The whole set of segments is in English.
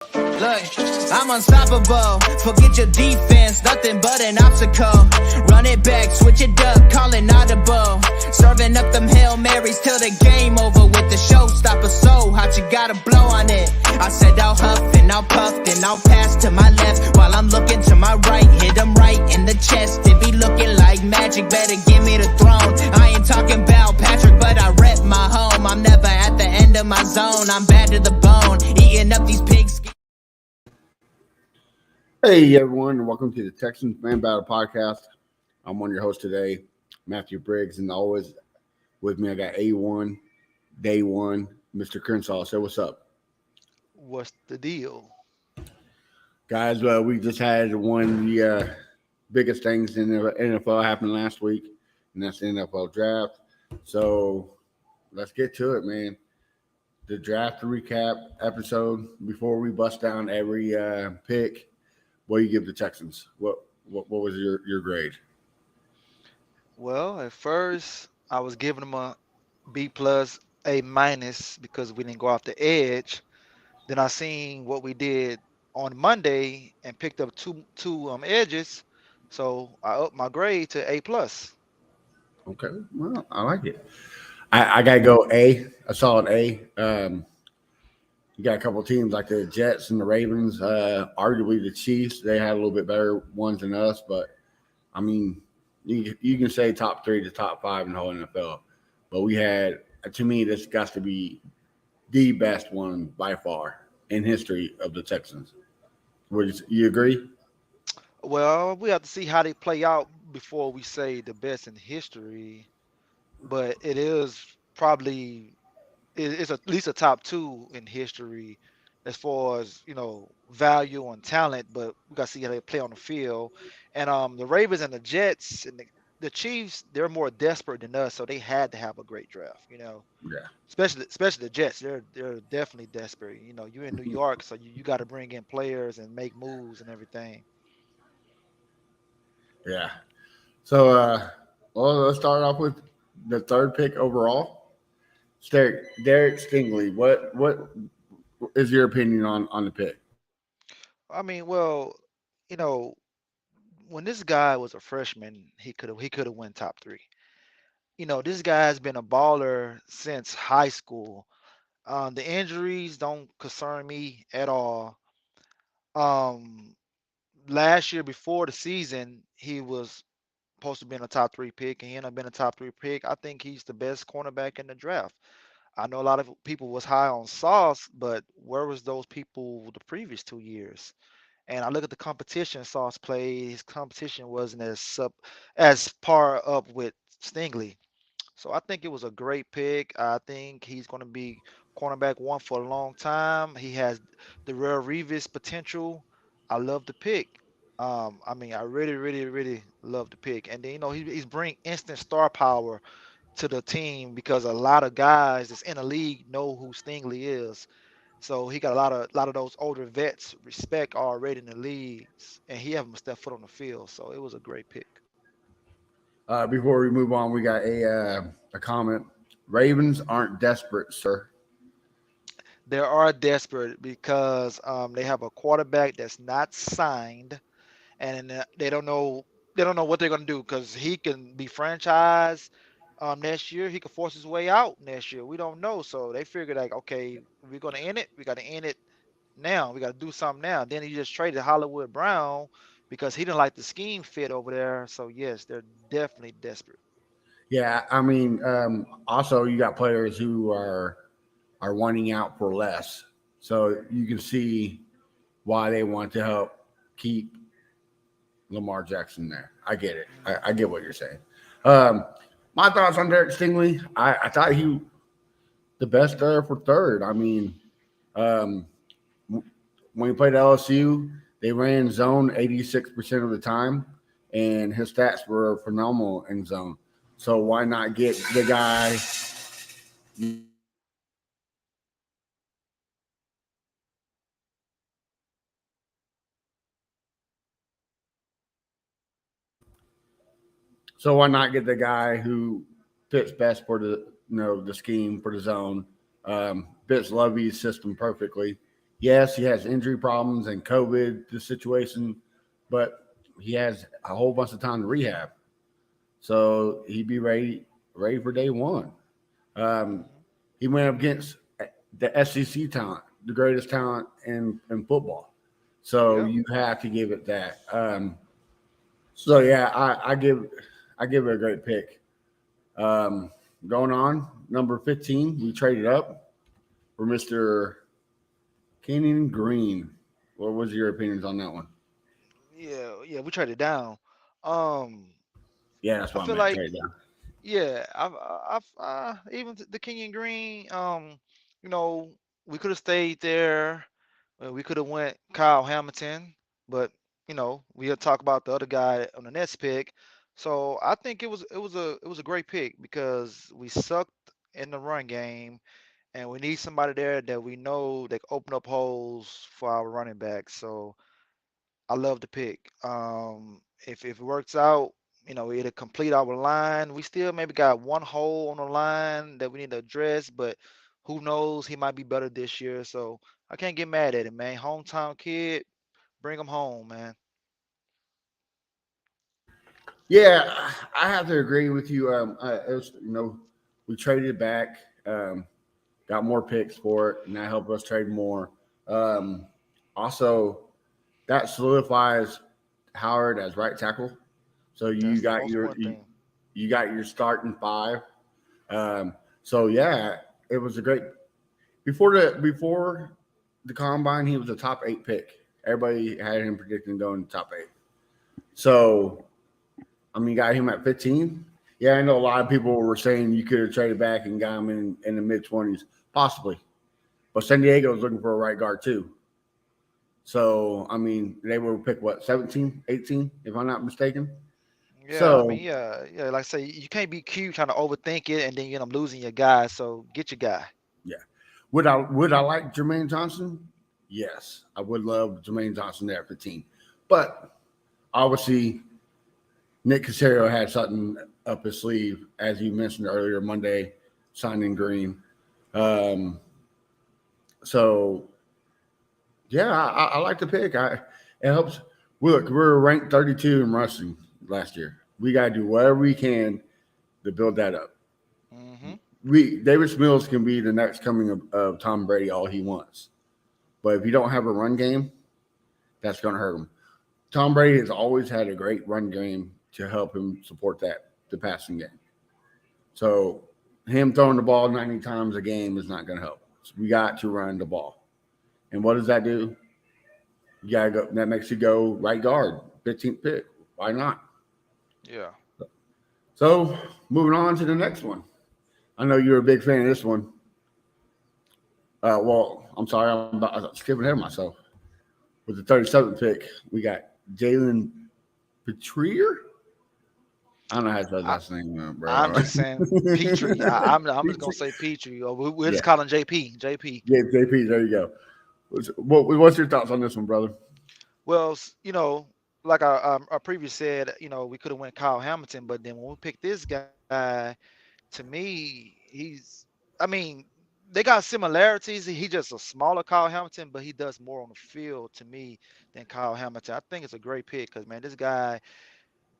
Look, I'm unstoppable. Forget your defense, nothing but an obstacle. Run it back, switch it up, call it audible. Serving up them Hail Marys till the game over with the showstopper. So hot, you gotta blow on it. I said I'll huff and I'll puff, then I'll pass to my left while I'm looking to my right. Hit him right in the chest. It be looking like magic, better give me the throne. I ain't talking about Patrick, but I rep my home. I'm never at the end of my zone. I'm bad to the bone, eating up these pigs. Hey everyone, and welcome to the Texans Fan Battle Podcast. I'm one of your hosts today, Matthew Briggs, and always with me I got A1, Day One, Mr. Crenshaw. So what's up? What's the deal? Guys, we just had one of the biggest things in the NFL happen last week, and that's the NFL draft. So let's get to it, man. The draft recap episode before we bust down every pick. What do you give the Texans? What was your grade? Well, at first I was giving them a B plus, A minus because we didn't go off the edge. Then I seen what we did on Monday and picked up two edges, so I upped my grade to A plus. Okay, well, I like it. I gotta go a solid A. You got a couple of teams like the Jets and the Ravens, arguably the Chiefs. They had a little bit better ones than us, but I mean, you can say top 3 to top 5 in the whole NFL. But we had, to me, this got to be the best one by far in history of the Texans. Would you agree? Well, we have to see how they play out before we say the best in history, but it is probably it's at least a top two in history as far as value and talent. But we got to see how they play on the field. And the Ravens and the Jets and the Chiefs, they're more desperate than us, so they had to have a great draft. Yeah. Especially the Jets, they're definitely desperate. You're in New York, so you got to bring in players and make moves and everything. Yeah. So, well, let's start off with the third pick overall. Derek Stingley. What is your opinion on the pick? I mean, well, you know, when this guy was a freshman, he could have went top three. This guy's been a baller since high school. The injuries don't concern me at all. Um, Last year before the season, he was supposed to be in a top three pick, and he ended up being a top three pick. I think he's the best cornerback in the draft. I know a lot of people was high on Sauce, but where was those people the previous 2 years? And I look at the competition Sauce played. His competition wasn't as par up with Stingley. So I think it was a great pick. I think he's going to be cornerback one for a long time. He has the rare Revis potential. I love the pick. I mean, I really, really, really love the pick. And then he's bring instant star power to the team because a lot of guys that's in the league know who Stingley is. So he got a lot of those older vets respect already in the leagues, and he haven't stepped foot on the field. So it was a great pick. Before we move on, we got a comment. Ravens aren't desperate, sir. They are desperate because they have a quarterback that's not signed, and they don't know what they're gonna do because he can be franchised next year. He could force his way out next year. We don't know, so they figured like, okay, we're gonna end it. We got to end it now. We got to do something now. Then he just traded Hollywood Brown because he didn't like the scheme fit over there. So yes, they're definitely desperate. Yeah, I mean, also you got players who are wanting out for less, so you can see why they want to help keep Lamar Jackson there. I get it. I get what you're saying. My thoughts on Derek Stingley. I thought he the best there for third. I mean, um, when he played at LSU, they ran zone 86% of the time, and his stats were phenomenal in zone. So why not get the guy? So why not get the guy who fits best for the the scheme for the zone? Fits Lovey's system perfectly, Yes, he has injury problems and COVID, the situation, but he has a whole bunch of time to rehab. So he'd be ready for day one. Um, Mhm. he went up against the SEC talent, the greatest talent in football. So Yep. you have to give it that. So yeah, I give it a great pick. Um, Going on number 15, we traded up for Mr. Kenyon Green. What was your opinions on that one? Yeah, yeah, we tried it down. Um, Yeah, that's I what I feel meant. like Trade down. yeah, even the Kenyon Green. You know, we could have stayed there. We could have went Kyle Hamilton, but we'll talk about the other guy on the next pick. So I think it was a great pick because we sucked in the run game, and we need somebody there that we know that can open up holes for our running back. So I love the pick. If it works out, it'll complete our line. We still maybe got one hole on the line that we need to address, but who knows? He might be better this year. So I can't get mad at him, man. Hometown kid, bring him home, man. Yeah, I have to agree with you. It was, we traded back, got more picks for it, and that helped us trade more. Um, Also, that solidifies Howard as right tackle. So That's the most important thing. you got your starting five. So yeah, it was a great before the combine. He was a top 8 pick. Everybody had him predicting going to top 8. So I mean, got him at 15. Yeah, I know a lot of people were saying you could have traded back and got him in the mid 20s, possibly. But San Diego was looking for a right guard too. So, I mean, they will pick what, 17, 18, if I'm not mistaken. Yeah, I mean, So, yeah, yeah. Like I say, you can't be cute trying to overthink it, and then you end up losing your guy. So get your guy. yeah. Would I like Jermaine Johnson? Yes. I would love Jermaine Johnson there at 15. But obviously, Nick Casario had something up his sleeve, as you mentioned earlier, Monday, signing Green. Um, so yeah, I like the pick. It helps. Look, we were ranked 32 in rushing last year. We got to do whatever we can to build that up. Hmm. We Davis Mills can be the next coming of Tom Brady all he wants, but if you don't have a run game, that's going to hurt him. Tom Brady has always had a great run game to help him support the passing game. So him throwing the ball 90 times a game is not going to help. So we got to run the ball. And what does that do? You gotta go. That makes you go right guard, 15th pick. Why not? Yeah. So moving on to the next one. I know you're a big fan of this one. Well, I'm sorry, I'm skipping ahead of myself. With the 37th pick, we got Jalen Petrier. I don't know how to say I, that name, I'm bro. just saying Petrie. I'm just gonna Petrie. say Petrie. Or we'll Yeah, just call him JP. JP. yeah, JP. There you go. What's your thoughts on this one, brother? Well, like our previous said, we could have went Kyle Hamilton, but then when we picked this guy, to me, I mean, they got similarities. He just a smaller Kyle Hamilton, but he does more on the field to me than Kyle Hamilton. I think it's a great pick because man, this guy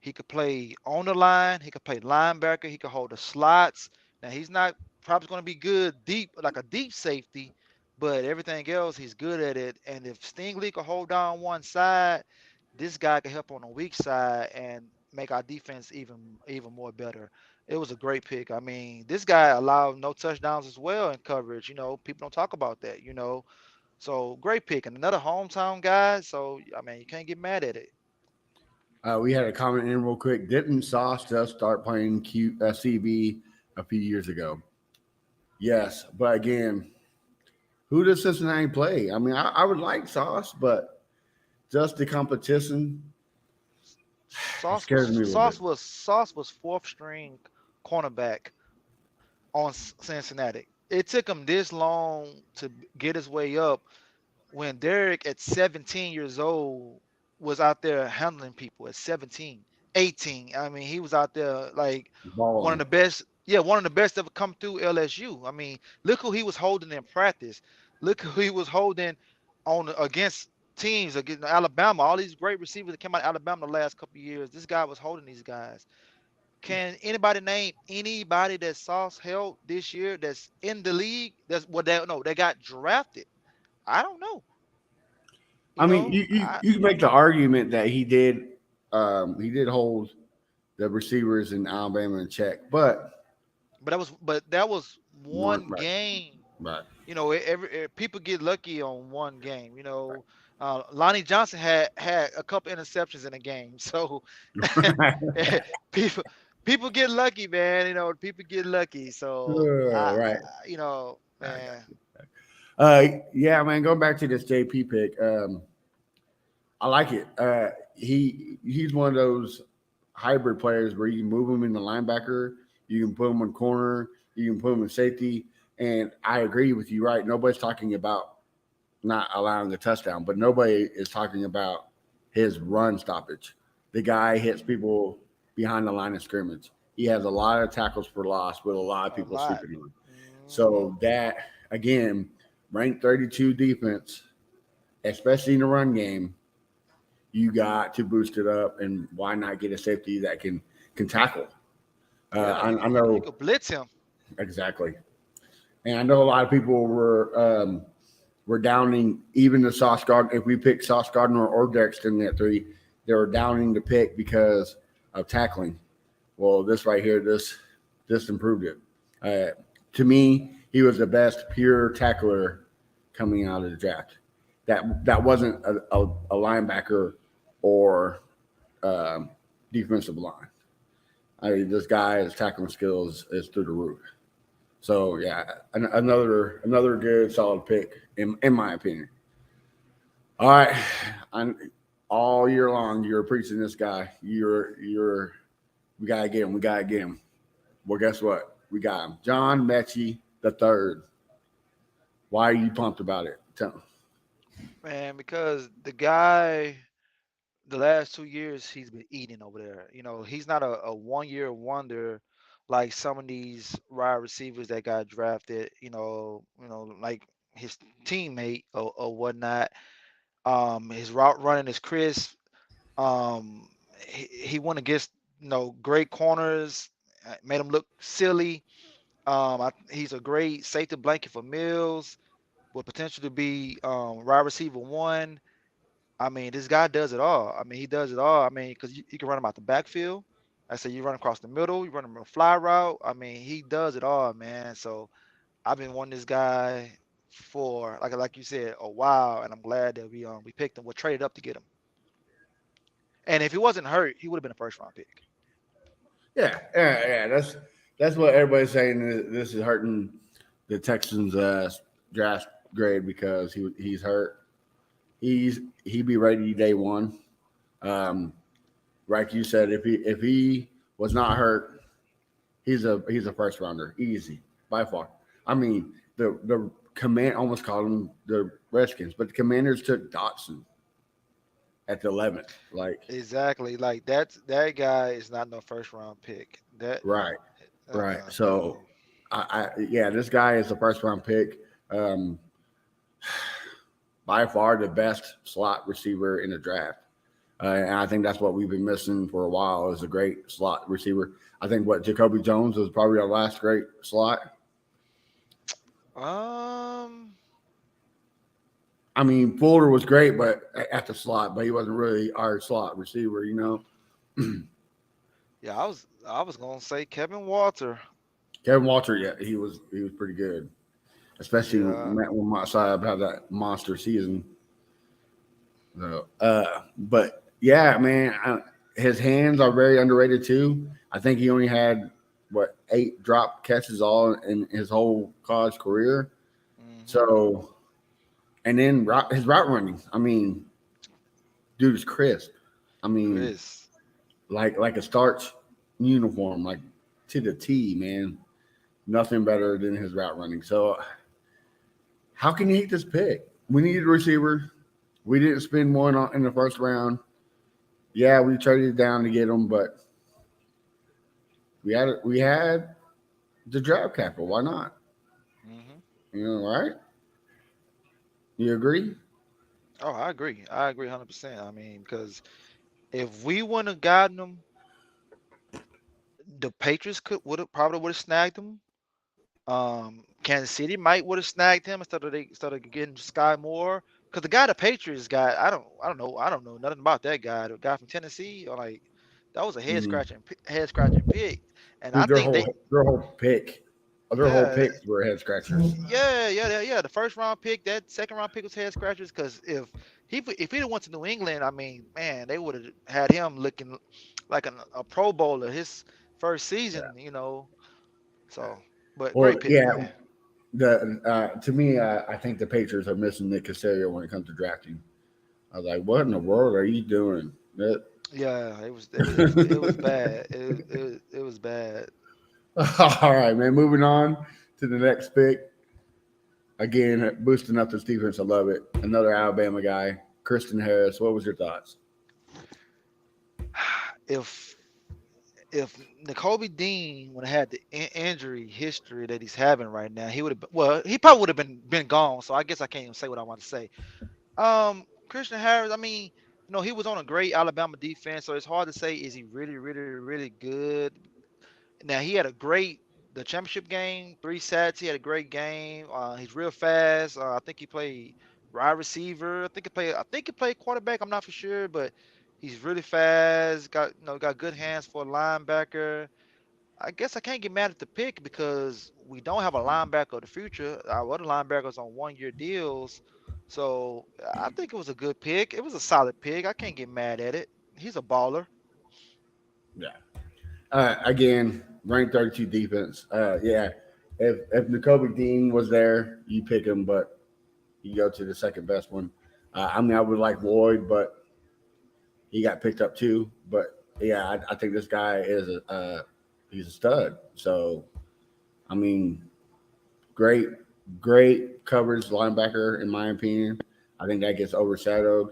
he could play on the line. He could play linebacker. He could hold the slots. Now he's not probably going to be good deep like a deep safety, but everything else he's good at it. And if Stingley could hold down one side, this guy could help on the weak side and make our defense even more better. It was a great pick. I mean, this guy allowed no touchdowns as well in coverage. People don't talk about that. So great pick and another hometown guy. So I mean, you can't get mad at it. We had a comment in real quick. Didn't Sauce just start playing CB a few years ago? Yes, but again, who does Cincinnati play? I mean, I would like Sauce, but just the competition Sauce was scares me a little bit. Sauce was fourth string cornerback on Cincinnati. It took him this long to get his way up when Derek at 17 years old was out there handling people at 17, 18. I mean, he was out there like one of Balling. the best. Yeah, one of the best ever come through LSU. I mean, look who he was holding in practice. Look who he was holding against teams against Alabama. All these great receivers that came out of Alabama the last couple of years. This guy was holding these guys. Can anybody name anybody that Sauce held this year that's in the league? That's what they no, they got drafted. I don't know. You I mean, know, you can make the argument that he did hold the receivers in Alabama in check, but but that was one one right, game. right. People get lucky on one game. Lonnie Johnson had a couple interceptions in a game, so people people get lucky, man. People get lucky. So Right. I got man, you. Yeah, man. Going back to this JP pick, I like it. He's one of those hybrid players where you can move him in the linebacker, you can put him in corner, you can put him in safety, and I agree with you. Right? Nobody's talking about not allowing a touchdown, but nobody is talking about his run stoppage. The guy hits people behind the line of scrimmage. He has a lot of tackles for loss with a lot of a people lot. sleeping on. Hmm. So that again, ranked 32 defense, especially in the run game, you got to boost it up, and why not get a safety that can tackle? Yeah, I you know could blitz him. exactly, and I know a lot of people were downing even the Sauce Gardner. If we pick Sauce Gardner or Dexton at 3, they were downing the pick because of tackling. Well, this right here, this improved it. To me, he was the best pure tackler coming out of the draft. That wasn't a linebacker or um, defensive line. I mean, this guy's tackling skills is through the roof. So yeah, another good solid pick in my opinion. All right, all year long you're preaching this guy. You're we gotta get him. We gotta get him. Well, guess what? We got him, John Mechie the third. Why are you pumped about it? Man, because the guy, the last 2 years, he's been eating over there. He's not a 1 year wonder like some of these wide receivers that got drafted. Like his teammate or whatnot. His route running is crisp. He went against great corners, made him look silly. He's a great safety blanket for Mills, with potential to be wide receiver one. I mean, this guy does it all. I mean, he does it all. I mean, because you can run him out the backfield. I say you run across the middle, you run him a fly route. I mean, he does it all, man. So I've been wanting this guy for like you said a while, and I'm glad that we picked him. We traded up to get him. And if he wasn't hurt, he would have been a first round pick. Yeah. That's what everybody's saying. This is hurting the Texans' draft grade because he's hurt. He be ready day one. Um, like you said, if he was not hurt, he's a first rounder, easy by far. I mean, the command almost called him the Redskins, but the Commanders took Dotson at the 11th. Like, Exactly. Like that guy is not no first round pick. That right, right. no. So, yeah, this guy is a first round pick. Um, by far the best slot receiver in the draft. And I think that's what we've been missing for a while is a great slot receiver. I think what Jacoby Jones was probably our last great slot. Um. I mean, Fuller was great, but at the slot, but he wasn't really our slot receiver, you know. Yeah, I was gonna say Kevin Walter. Kevin Walter, yeah, he was pretty good, especially Yeah. when Matt Saab had that monster season. So, but yeah, man, his hands are very underrated too. I think he only had what 8 drop catches all in his whole college career. Hmm. So, and then his route running. I mean, dude is crisp. I mean, Chris. like a starch uniform, like to the T, man. Nothing better than his route running. So, how can you hate this pick? We needed a receiver. We didn't spend one in the first round. Yeah, we traded down to get him, but we had the draft capital. Why not? Hmm. You know, right? You agree? Oh, I agree. I agree 100%. I mean, because if we wouldn't have gotten him, the Patriots could would have snagged him. Kansas City might would have snagged him instead of getting Sky Moore. Because the guy the Patriots got, I don't know nothing about that guy. The guy from Tennessee, or like that was a Mm. head scratching pick. And I Dude, their think whole they, their whole pick, their whole yeah, picks were head scratchers. yeah. The first round pick, that second round pick was head scratchers. Because if he'd went to New England, I mean, man, they would have had him looking like a Pro Bowler his first season. So, but Well, great pick, yeah, man. the to me, I think the Patriots are missing Nick Casario when it comes to drafting. I was like, what in the world are you doing? That- Yeah, it was bad. It was bad. All right, man. Moving on to the next pick. Again, boosting up this defense. I love it. Another Alabama guy, Kristen Harris. What was your thoughts? If if N'Kobe Dean would have had the injury history that he's having right now, he would have been, well, he probably would have been gone. So I guess I can't even say what I want to say. Christian Harris, I mean, he was on a great Alabama defense, so it's hard to say is he really, really, really good. Now he had a great the championship game, 3 sets. He had a great game. He's real fast. I think he played wide receiver. I think he played quarterback. I'm not for sure, but he's really fast. Got good hands for a linebacker. I guess I can't get mad at the pick because we don't have a linebacker of the future. Our other linebackers on 1 year deals. So I think it was a good pick. It was a solid pick. I can't get mad at it. He's a baller. Yeah. Again, ranked 32 defense. Yeah. If N'Kobe Dean was there, you pick him, but you go to the second best one. I mean, I would like Lloyd, but he got picked up too. But yeah, I think this guy is he's a stud. So I mean, great, great coverage linebacker in my opinion. I think that gets overshadowed.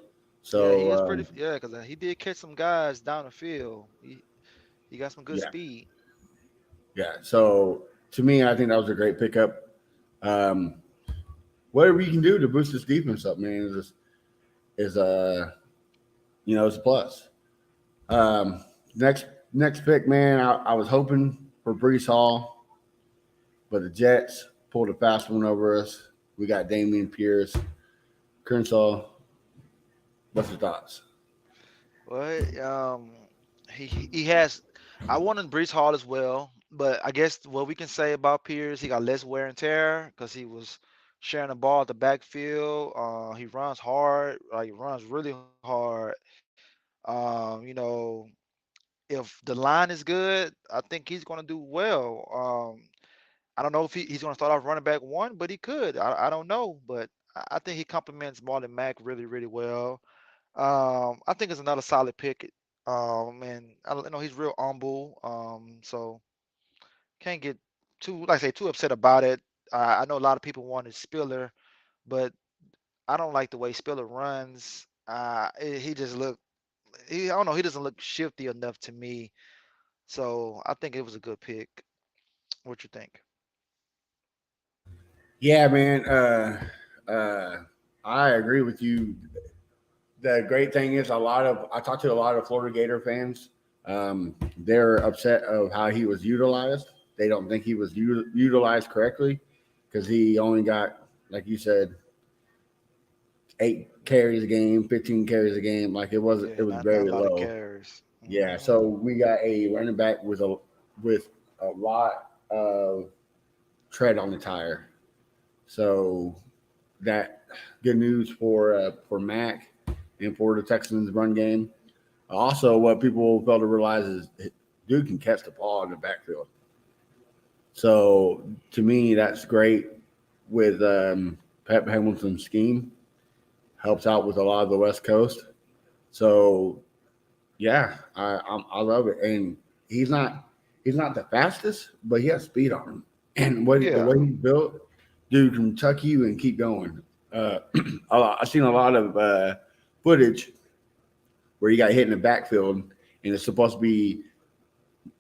Yeah, he is So pretty. Yeah, because he did catch some guys down the field. He got some good yeah, speed. yeah. So to me, I think that was a great pickup. Um, whatever you can do to boost this defense up, man, is it's a plus. Um, next pick, man, I was hoping for Brees Hall, but the Jets pulled a fast one over us. We got Damian Pierce, Crenshaw. What's your thoughts? But he has. I wanted Brees Hall as well, but I guess what we can say about Pierce, he got less wear and tear because he was sharing the ball at the backfield. He runs hard. He runs really hard. If the line is good, I think he's going to do well. I don't know if he's going to start off running back one, but he could. I don't know, but I think he complements Marlon Mack really, really well. I think it's another solid pick. And I don't know he's real humble. So can't get like I say, too upset about it. I know a lot of people wanted Spiller, but I don't like the way Spiller runs. He just I don't know, he doesn't look shifty enough to me. So I think it was a good pick. What you think? Yeah, man. I agree with you. The great thing is I talked to a lot of Florida Gator fans. They're upset of how he was utilized. They don't think he was utilized correctly because he only got, like you said, 8 carries a game, 15 carries a game. Like Yeah, it was not a very lot of low. carries. Yeah, so we got a running back with a lot of tread on the tire. So that good news for Mac and for the Texans run game. Also, what people fail to realize is dude can catch the ball in the backfield. So to me, that's great with Pep Hamilton's scheme. Helps out with a lot of the West Coast. So yeah, I love it. And he's not he's not the fastest, but he has speed on him. And the Yeah. way he's built, dude can tuck you and keep going. Uh, I've seen a lot of footage where he got hit in the backfield, and it's supposed to be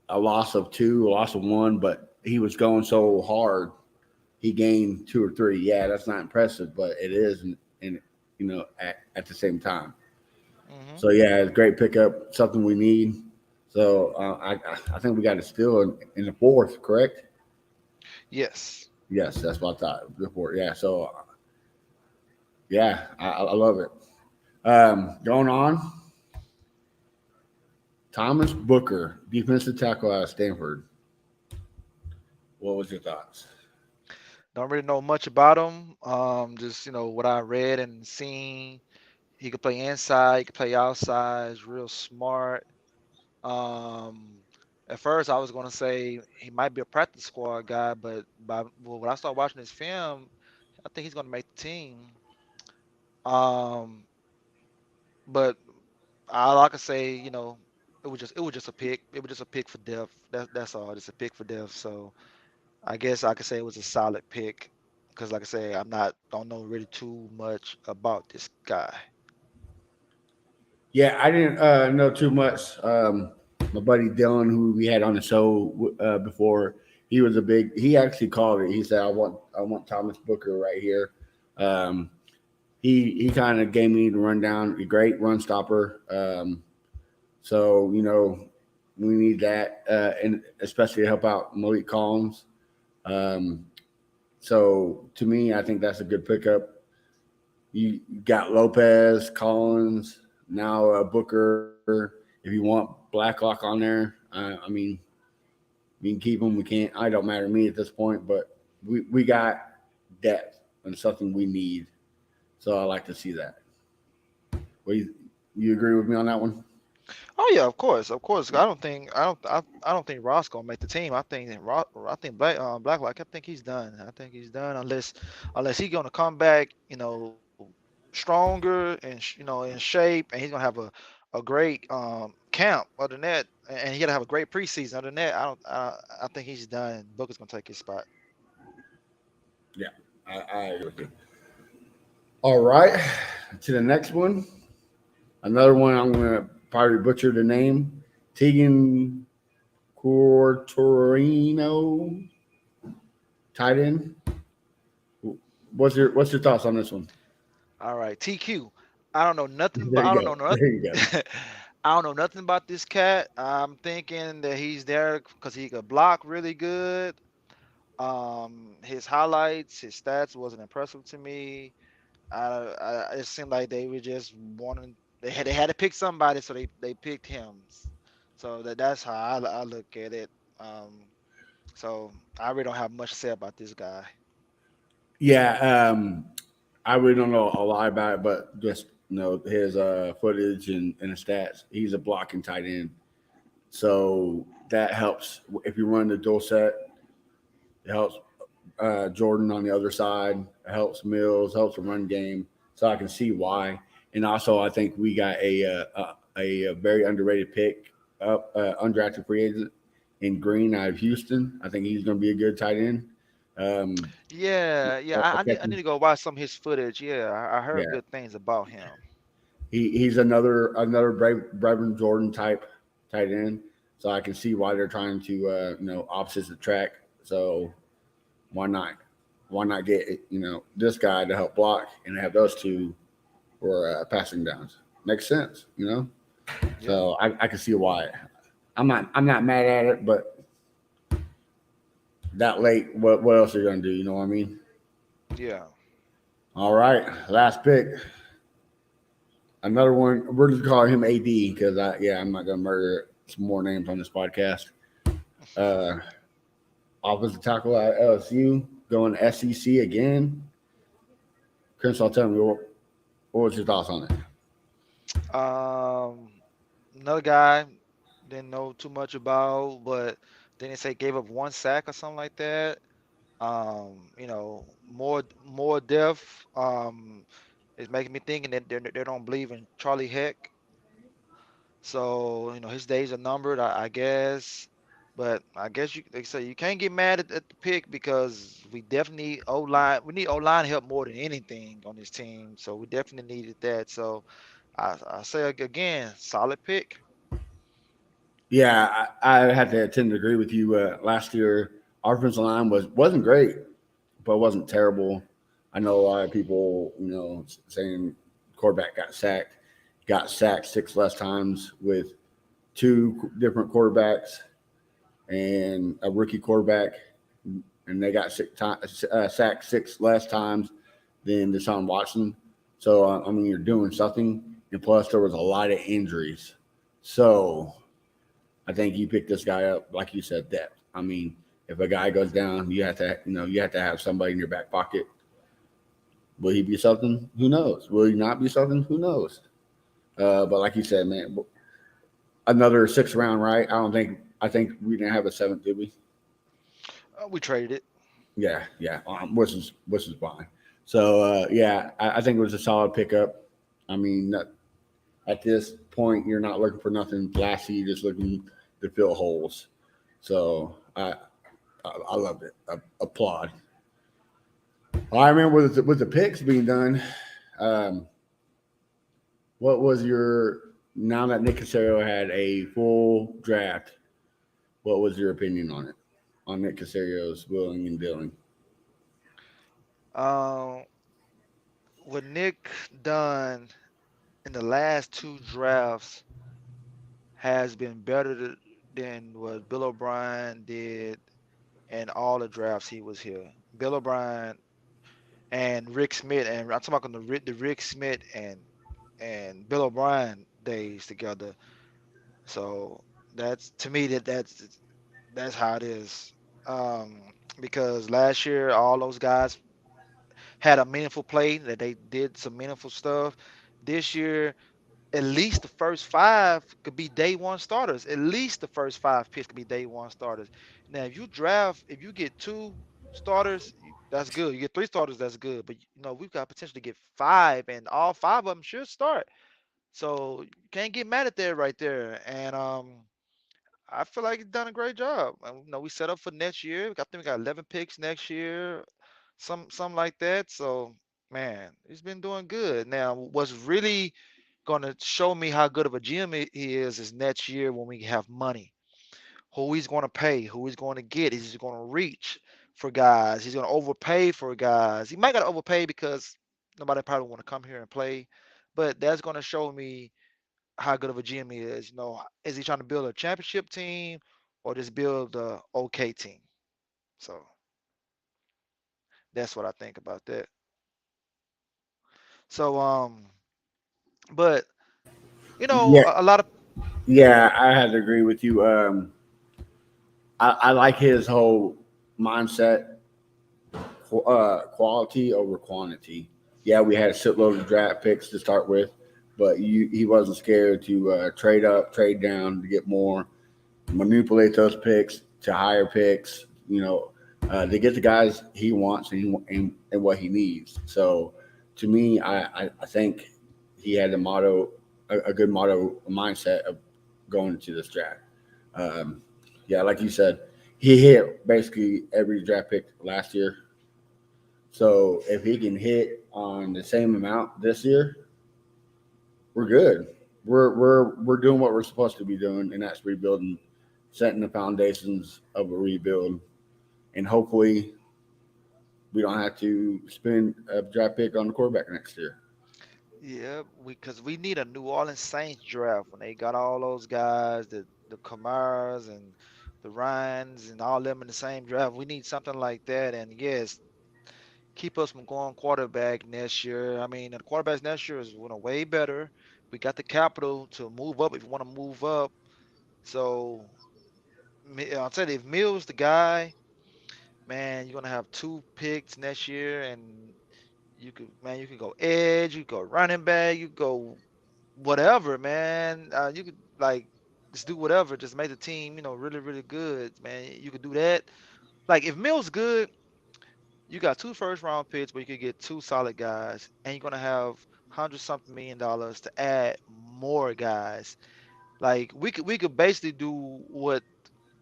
a loss of two, a loss of one, but he was going so hard, he gained two or three. Yeah, that's not impressive, but it is, and at the same time. Hmm. So yeah, it's a great pickup, something we need. So I think we got a steal in the fourth, correct? Yes. Yes, that's what I thought. The fourth, yeah. So yeah, I love it. Going on, Thomas Booker, defensive tackle out of Stanford. What was your thoughts? Don't really know much about him. Just what I read and seen. He could play inside. He could play outside. He's real smart. Um, at first, I was gonna say he might be a practice squad guy, but when I started watching his film, I think he's gonna make the team. Um, but all I can say, it was just a pick. It was just a pick for depth. That's all. Just a pick for depth. So I guess I could say it was a solid pick because, like I say, don't know really too much about this guy. Yeah, I didn't know too much. My buddy Dylan, who we had on the show before, he was a big. He actually called it. He said, I want Thomas Booker right here." Um, he kind of gave me the rundown. A great run stopper. So we need that, and especially to help out Malik Collins. Um, so to me, I think that's a good pickup. You got Lopez, Collins, now Booker. If you want Blacklock on there, I mean, we can keep him. We can't. I don't matter to me at this point, but we got depth and something we need. So I like to see that. Well, you agree with me on that one? Oh yeah, of course, of course. I don't think Ross gonna make the team. I think that I think Blacklock. I think he's done. I think he's done unless he's gonna come back, stronger and in shape, and he's gonna have a great camp. Other than that, and he gotta have a great preseason. Other than that, I don't. I think he's done. Booker's gonna take his spot. Yeah, I agree with you. All right, to the next one. Another one I'm going to probably butcher the name. Tegan Cortorino, tight end. What's your thoughts on this one? All right, TQ. I don't know nothing There about. I you don't go. know There nothing. you go. I don't know nothing about this cat. I'm thinking that he's there because he could block really good. His highlights, his stats wasn't impressive to me. It seemed like they were just wanting. They had to pick somebody, so they picked him. So that's how I look at it. Um, so I really don't have much to say about this guy. Yeah, I really don't know a lot about it, but just his footage and the stats. He's a blocking tight end, so that helps if you run the dual set. It helps Jordan on the other side. It helps Mills, helps the run game. So I can see why. And also, I think we got a very underrated pick up, undrafted free agent in Green out of Houston. I think he's going to be a good tight end. Um, Yeah, yeah. I I need to go watch some of his footage. Yeah, I heard yeah, good things about him. he's another Brevin Jordan type tight end. So I can see why they're trying to opposites attract. So why not? Why not get this guy to help block and have those two for passing downs? Makes sense. Yeah, So I can see why. I'm not mad at it, but that late, what else are you gonna do? You know what I mean? yeah. All right, last pick. Another one. We're just calling him AD because I'm not gonna murder some more names on this podcast. Uh, Offensive tackle at LSU going SEC again. Crenshaw, tell me what was your thoughts on it? Um, Another guy didn't know too much about, but then they say gave up one sack or something like that. More depth. It's making me thinking that they don't believe in Charlie Heck. So his days are numbered, I guess. But I guess like I say, you can't get mad at the pick because we definitely need O line. We need O line help more than anything on this team. So we definitely needed that. So I say again, solid pick. Yeah, I had to tend to agree with you. Last year, our offensive line wasn't great, but it wasn't terrible. I know a lot of people, saying quarterback got sacked 6 less times with two different quarterbacks and a rookie quarterback, and they got sacked 6 less times than Deshaun Watson. So I mean, you're doing something, and plus there was a lot of injuries. So I think you picked this guy up, like you said, depth. I mean, if a guy goes down, you have to have somebody in your back pocket. Will he be something? Who knows? Will he not be something? Who knows? But like you said, man, another 6th round, right? I don't think. I think we didn't have a seventh, did we? We traded it. Yeah, yeah. Which is fine. So yeah, I think it was a solid pickup. I mean, at this point, you're not looking for nothing flashy. You're just looking to fill holes. So I loved it. I applaud. I remember with the picks being done. Um, what was your now that Nick Casario had a full draft? What was your opinion on it? On Nick Casario's willing and dealing? Um, what Nick done in the last two drafts has been better than what Bill O'Brien did in all the drafts he was here. Bill O'Brien and Rick Smith, and I'm talking about the Rick Smith and Bill O'Brien days together. So that's to me that's how it is. Um, because last year all those guys had a meaningful play that they did some meaningful stuff. This year, at least the first five could be day one starters. At least the first five picks could be day one starters. Now, if you get two starters, that's good. You get three starters, that's good. But we've got potential to get five, and all five of them should start. So you can't get mad at that right there. And I feel like he's done a great job. We set up for next year. I think we got 11 picks next year, something like that. So man, he's been doing good. Now, what's really going to show me how good of a GM he is next year when we have money. Who he's going to pay, who he's going to get. He's going to reach for guys. He's going to overpay for guys. He might got to overpay because nobody probably want to come here and play. But that's going to show me how good of a GM he is. Is he trying to build a championship team or just build a okay team? So that's what I think about that. So but Yeah, a lot of yeah. I had to agree with you. I like his whole mindset, quality over quantity. Yeah, we had a shitload of draft picks to start with, but he wasn't scared to trade up, trade down to get more, manipulate those picks to higher picks. To get the guys he wants and what he needs. So, to me, I think he had a good motto, a mindset of going into this draft. Um, yeah, like you said, he hit basically every draft pick last year. So if he can hit on the same amount this year, we're good. We're doing what we're supposed to be doing, and that's rebuilding, setting the foundations of a rebuild, and hopefully we don't have to spend a draft pick on the quarterback next year. Yeah, because we need a New Orleans Saints draft when they got all those guys, the Kamars and the Ryans and all them in the same draft. We need something like that. And yes, keep us from going quarterback next year. I mean, the quarterbacks next year is way better. We got the capital to move up if you want to move up. So I'll tell you, if Mills the guy, man, you're gonna have two picks next year, and you could go edge, you could go running back, you could go whatever, man. You could like just do whatever, just make the team, really, really good, man. You could do that. Like if Mills good, you got two first round picks where you could get two solid guys, and you're gonna have hundred something $1 million to add more guys. Like we could basically do what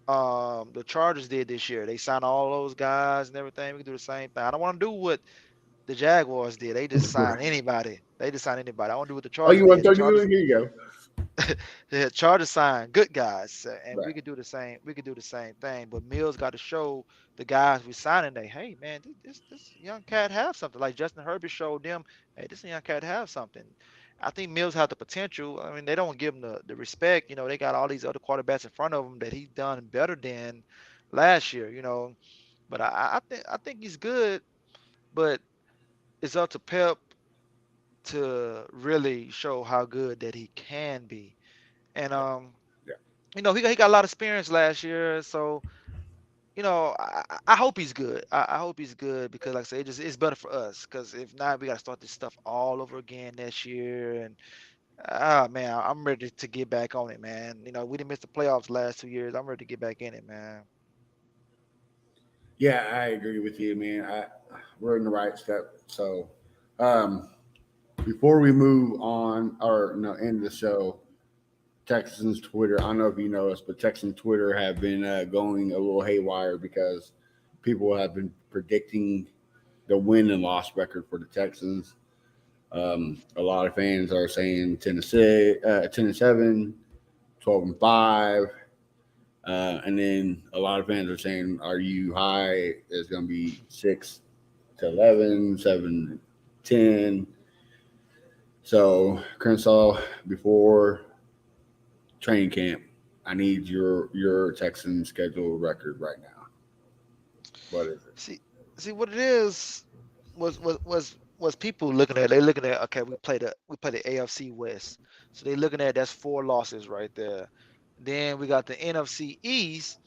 the Chargers did this year. They signed all those guys and everything. We could do the same thing. I don't want to do what the Jaguars did. They just signed anybody. They just signed anybody. I want to do what the Oh, Chargers you want did. The 30 Chargers million? Here you go. The Chargers sign good guys, and we Right. could do the same. We could do the same thing. But Mills got to show the guys we signing. They, hey man, this young cat have something. Like Justin Herbert showed them, hey, this young cat have something. I think Mills has the potential. I mean, they don't give him the respect. You know, they got all these other quarterbacks in front of him that he's done better than last year. You know, but I think he's good. But it's up to Pep to really show how good that he can be. And Yeah. he got a lot of experience last year, so I hope he's good. I hope he's good because, like I said, it's better for us. Because if not, we got to start this stuff all over again next year. And man, I'm ready to get back on it, man. We didn't miss the playoffs last 2 years. I'm ready to get back in it, man. Yeah, I agree with you, man. We're in the right step. So, um, before we move on or no end the show, Texans Twitter. I don't know if you know us, but Texans Twitter have been going a little haywire because people have been predicting the win and loss record for the Texans. A lot of fans are saying 10-6, 10-7, 12-5. And then a lot of fans are saying, "Are you high? It's going to be 6-11, 7-10." So, Crenshaw, before training camp, I need your Texan schedule record right now. What is it? See what it is was people looking at, they looking at, okay, we play the AFC West, so they looking at, that's 4 losses right there. Then we got the NFC East.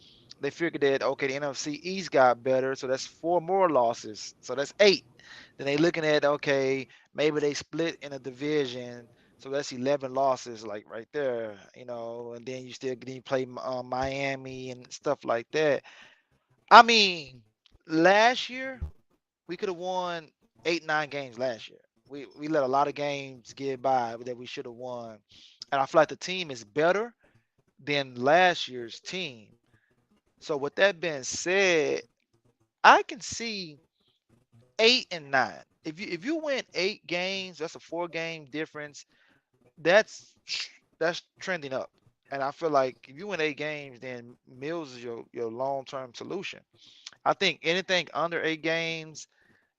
They figured that, okay, the NFC East got better, so that's 4 more losses, so that's 8. Then they looking at, okay, maybe they split in a division, so that's 11 losses, like right there, and then you still getting play Miami and stuff like that. I mean, last year we could have won 8, 9 games last year. We let a lot of games get by that we should have won, and I feel like the team is better than last year's team. So with that being said, I can see 8 and 9. If you win 8 games, that's a 4 game difference. That's trending up. And I feel like if you win 8 games, then Mills is your long term solution. I think anything under 8 games,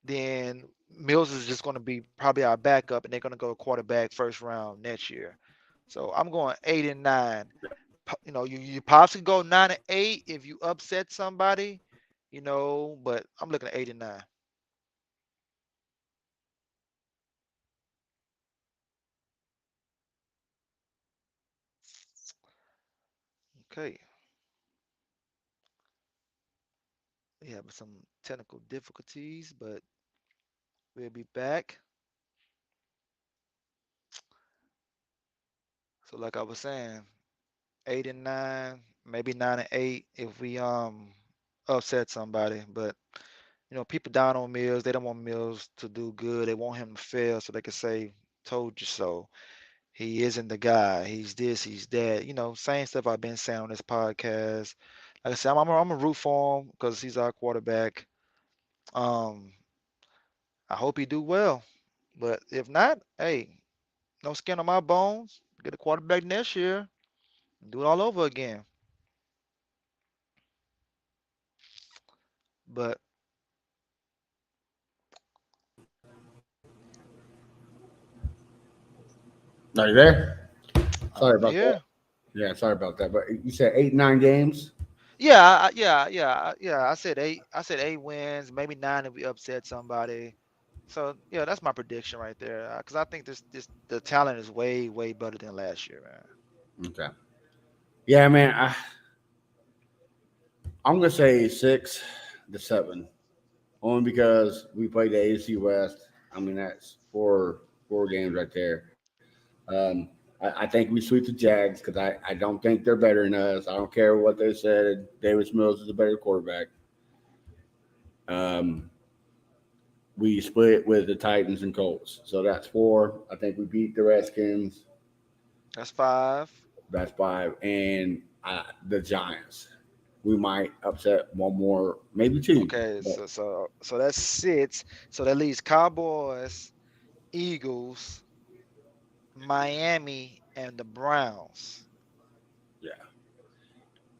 then Mills is just going to be probably our backup, and they're going to go quarterback first round next year. So I'm going 8 and 9. You possibly go 9 and 8 if you upset somebody, but I'm looking at 8 and 9. Okay, we have some technical difficulties, but we'll be back. So like I was saying, 8 and 9, maybe 9 and 8 if we upset somebody. But people down on Mills. They don't want Mills to do good. They want him to fail so they can say, "Told you so." He isn't the guy. He's this. He's that. Same stuff I've been saying on this podcast. Like I said, I'm a root for him because he's our quarterback. Um, I hope he do well. But if not, hey, no skin on my bones. Get a quarterback next year. Do it all over again. But Are you there? Sorry I'm about that. here. Yeah, sorry about that. But you said 8, 9 games. Yeah, yeah. I said 8 wins, maybe 9 if we upset somebody. So yeah, that's my prediction right there. Because I think this the talent is way way better than last year, man. Okay. Yeah, man. I'm gonna say 6-7, only because we played the AFC West. I mean, that's four games right there. Um, I think we sweep the Jags because I don't think they're better than us. I don't care what they said. Davis Mills is a better quarterback. Um, we split with the Titans and Colts, so that's 4. I think we beat the Redskins. That's 5. That's 5, and the Giants. We might upset one more, maybe 2. Okay, But so that's 6. So that leaves Cowboys, Eagles, Miami. and the Browns. Yeah.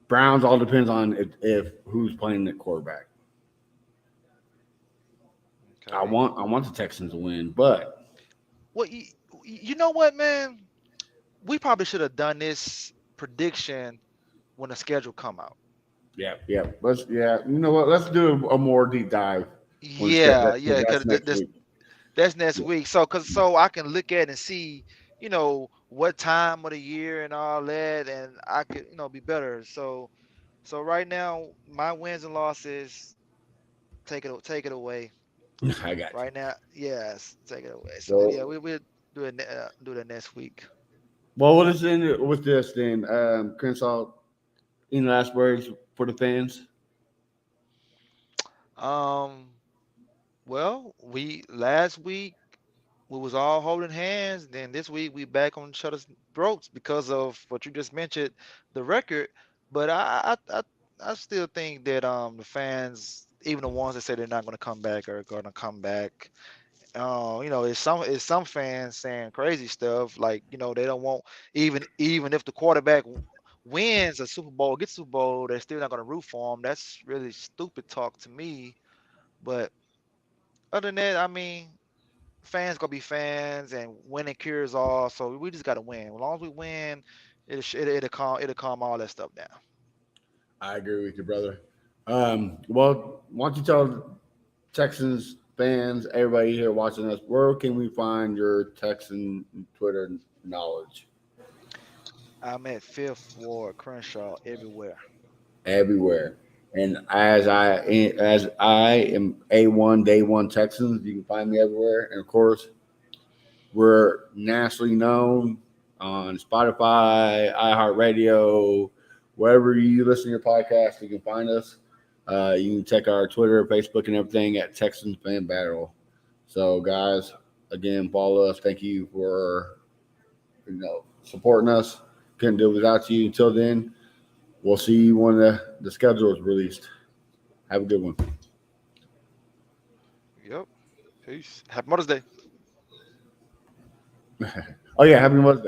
Browns all depends on if who's playing the quarterback. Okay. I want the Texans to win, but Well, you know what, man? We probably should have done this prediction when the schedule come out. yeah, yeah. You know what? Let's do a more deep dive when it's Yeah, because yeah, that's because next week. that's next Yeah. week. So I can look at and see, what time of the year and all that, and I could, be better. So right now, my wins and losses, take it away. I got you. Right now, yes, take it away. So yeah, So, we'll do that next week. well, what is in with this then? Crenshaw, any last words for the fans? Um, well, we last week we was all holding hands. Then this week we back on each other's throats because of what you just mentioned, the record. But I still think that the fans, even the ones that say they're not going to come back, are going to come back. It's some fans saying crazy stuff like they don't want, even if the quarterback wins a Super Bowl, gets Super Bowl, they're still not going to root for him. That's really stupid talk to me. But other than that, I mean, fans gonna be fans, and winning cures all. So we just gotta win. As long as we win, it'll calm all that stuff down. I agree with you, brother. Well, why don't you tell Texans fans, everybody here watching us, where can we find your Texan Twitter knowledge? I'm at Fifth Ward, Crenshaw, everywhere. Everywhere. And as I am A1 Day One Texans, you can find me everywhere. And of course, we're nationally known on Spotify, iHeartRadio, wherever you listen to your podcast, you can find us. You can check our Twitter, Facebook, and everything at Texans Fan Battle. So, guys, again, follow us. Thank you for supporting us. Couldn't do it without you. Until then, we'll see you when the schedule is released. Have a good one. Yep. Peace. Happy Mother's Day. Oh yeah, happy Mother's Day.